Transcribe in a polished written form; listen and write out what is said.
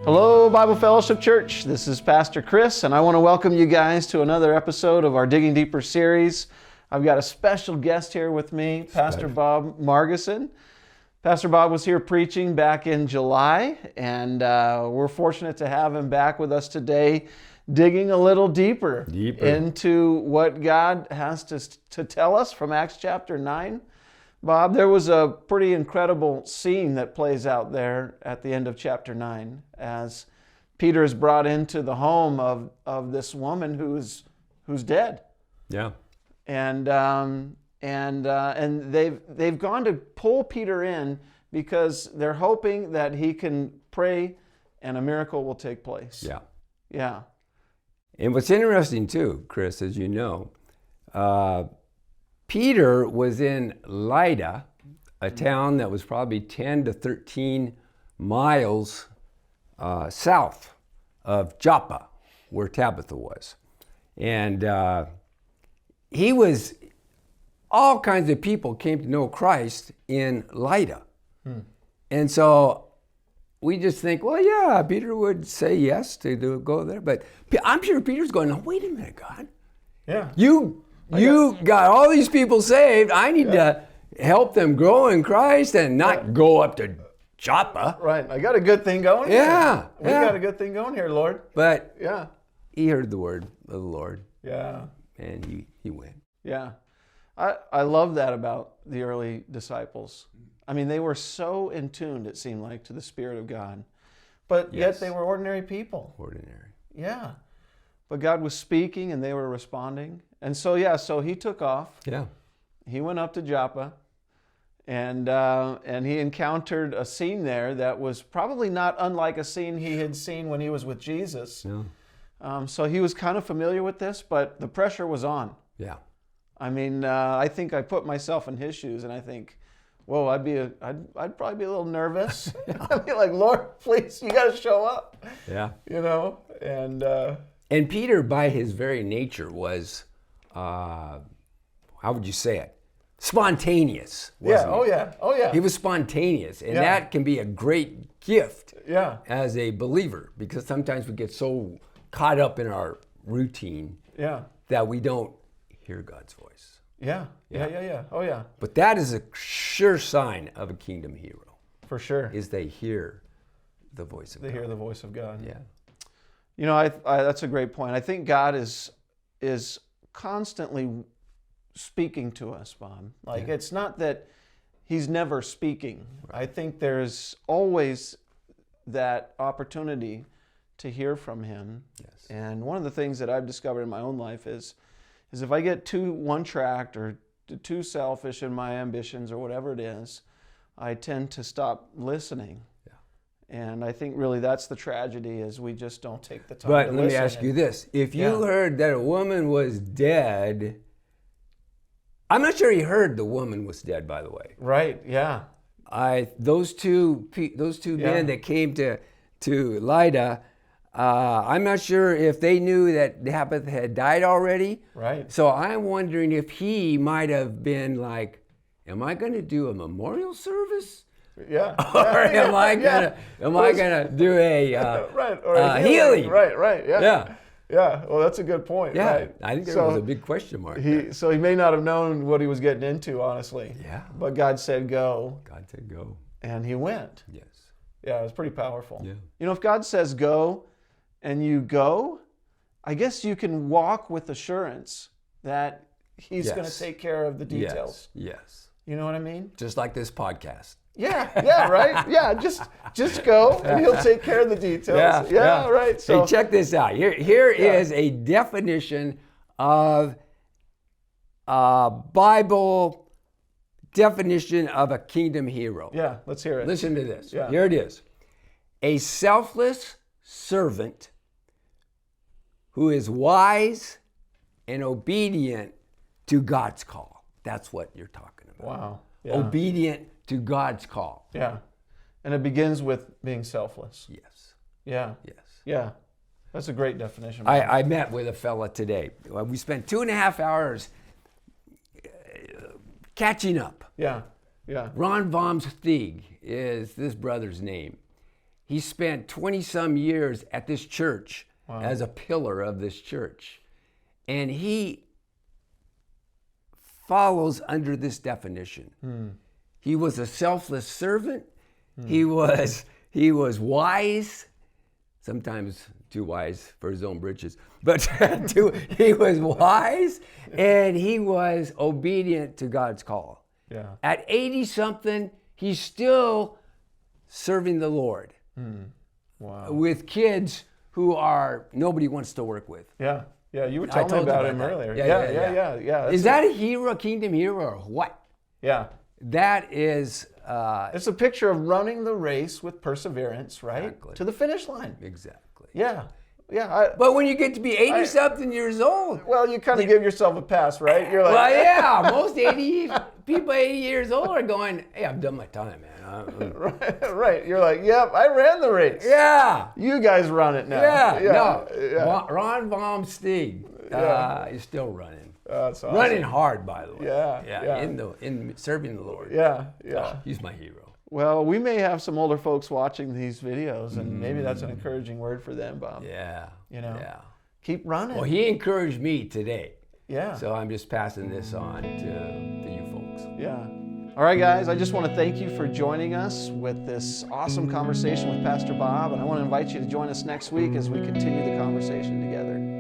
Hello, Bible Fellowship Church. This is Pastor Chris, and I want to welcome you guys to another episode of our Digging Deeper series. I've got a special guest here with me, Pastor Bob Marcuson. Pastor Bob was here preaching back in July, and we're fortunate to have him back with us today, digging a little deeper into what God has to tell us from Acts chapter 9. Bob, there was a pretty incredible scene that plays out there at the end of chapter 9 as Peter is brought into the home of this woman who's dead. Yeah. And they've gone to pull Peter in because they're hoping that he can pray and a miracle will take place. Yeah. Yeah. And what's interesting too, Chris, as you know, Peter was in Lydda, a town that was probably 10 to 13 miles south of Joppa, where Tabitha was. And all kinds of people came to know Christ in Lydda. And so we just think, well, yeah, Peter would say yes to go there. But I'm sure Peter's going, no, wait a minute, God. Yeah. You got all these people saved. I need to help them grow in Christ and not go up to Joppa. Right. I got a good thing going here. Yeah. We got a good thing going here, Lord. But yeah, he heard the word of the Lord. Yeah. And he went. Yeah. I love that about the early disciples. I mean, they were so in tune, it seemed like, to the Spirit of God. But yet they were ordinary people. Ordinary. Yeah. But God was speaking and they were responding. And so he took off. Yeah. He went up to Joppa and he encountered a scene there that was probably not unlike a scene he had seen when he was with Jesus. No. So he was kind of familiar with this, but the pressure was on. Yeah. I mean, I think I put myself in his shoes and I think, whoa, I'd probably be a little nervous. I'd be like, Lord, please, you got to show up. Yeah. You know, And Peter, by his very nature, was, how would you say it? Spontaneous. Wasn't he? Oh yeah. He was spontaneous, and that can be a great gift as a believer, because sometimes we get so caught up in our routine that we don't hear God's voice. Yeah. Oh yeah. But that is a sure sign of a kingdom hero. For sure. Is they hear the voice of God. They hear the voice of God. Yeah. You know, that's a great point. I think God is constantly speaking to us, Bob. Like, it's not that he's never speaking. Right. I think there's always that opportunity to hear from him. Yes. And one of the things that I've discovered in my own life is if I get too one-tracked or too selfish in my ambitions or whatever it is, I tend to stop listening. And I think really that's the tragedy, is we just don't take the time to listen. But let me ask you this. If you heard that a woman was dead, I'm not sure he heard the woman was dead, by the way. Right, yeah. Those two men that came to Lydda, I'm not sure if they knew that Tabitha had died already. Right. So I'm wondering if he might have been like, am I going to do a memorial service? Yeah. Or am I gonna do a healing? Right. Yeah. Yeah. Yeah. Well, that's a good point. Yeah. Right. I think there was a big question mark. So he may not have known what he was getting into, honestly. Yeah. But God said go. God said go. And he went. Yes. Yeah, it was pretty powerful. Yeah. You know, if God says go and you go, I guess you can walk with assurance that he's going to take care of the details. Yes. You know what I mean? Just like this podcast. Yeah, right? Yeah, just go and he'll take care of the details. Yeah. Right. So hey, check this out. Here is a definition of Bible definition of a kingdom hero. Yeah, let's hear it. Listen to this. Yeah. Here it is. A selfless servant who is wise and obedient to God's call. That's what you're talking about. Wow. Yeah. Obedient to God's call. Yeah. And it begins with being selfless. Yes. Yeah. Yes. Yeah. That's a great definition. I met with a fella today. We spent 2.5 hours catching up. Yeah. Yeah. Ron Vom Stieg is this brother's name. he spent 20-some years at this church as a pillar of this church. And he follows under this definition. He was a selfless servant. He was wise, sometimes too wise for his own britches, but he was wise, and he was obedient to God's call. Yeah. At 80-something, he's still serving the Lord with kids who nobody wants to work with. Yeah. Yeah, you were telling me about him earlier. Yeah. Is that a hero, a kingdom hero, or what? Yeah. That is... it's a picture of running the race with perseverance, right? Exactly. To the finish line. Exactly. Yeah. Yeah. But when you get to be 80-something years old... Well, you kind of give yourself a pass, right? You're like... Well, yeah. Most people 80 years old are going, hey, I've done my time, man. Right. You're like, yep, I ran the race. Yeah. You guys run it now. No. Ron Vom Stig is still running. That's awesome. Running hard, by the way. Yeah. In serving the Lord. Yeah. Oh, he's my hero. Well, we may have some older folks watching these videos, and maybe that's an encouraging word for them, Bob. Yeah. Keep running. Well, he encouraged me today. Yeah. So I'm just passing this on to you folks. Yeah. All right, guys, I just want to thank you for joining us with this awesome conversation with Pastor Bob, and I want to invite you to join us next week as we continue the conversation together.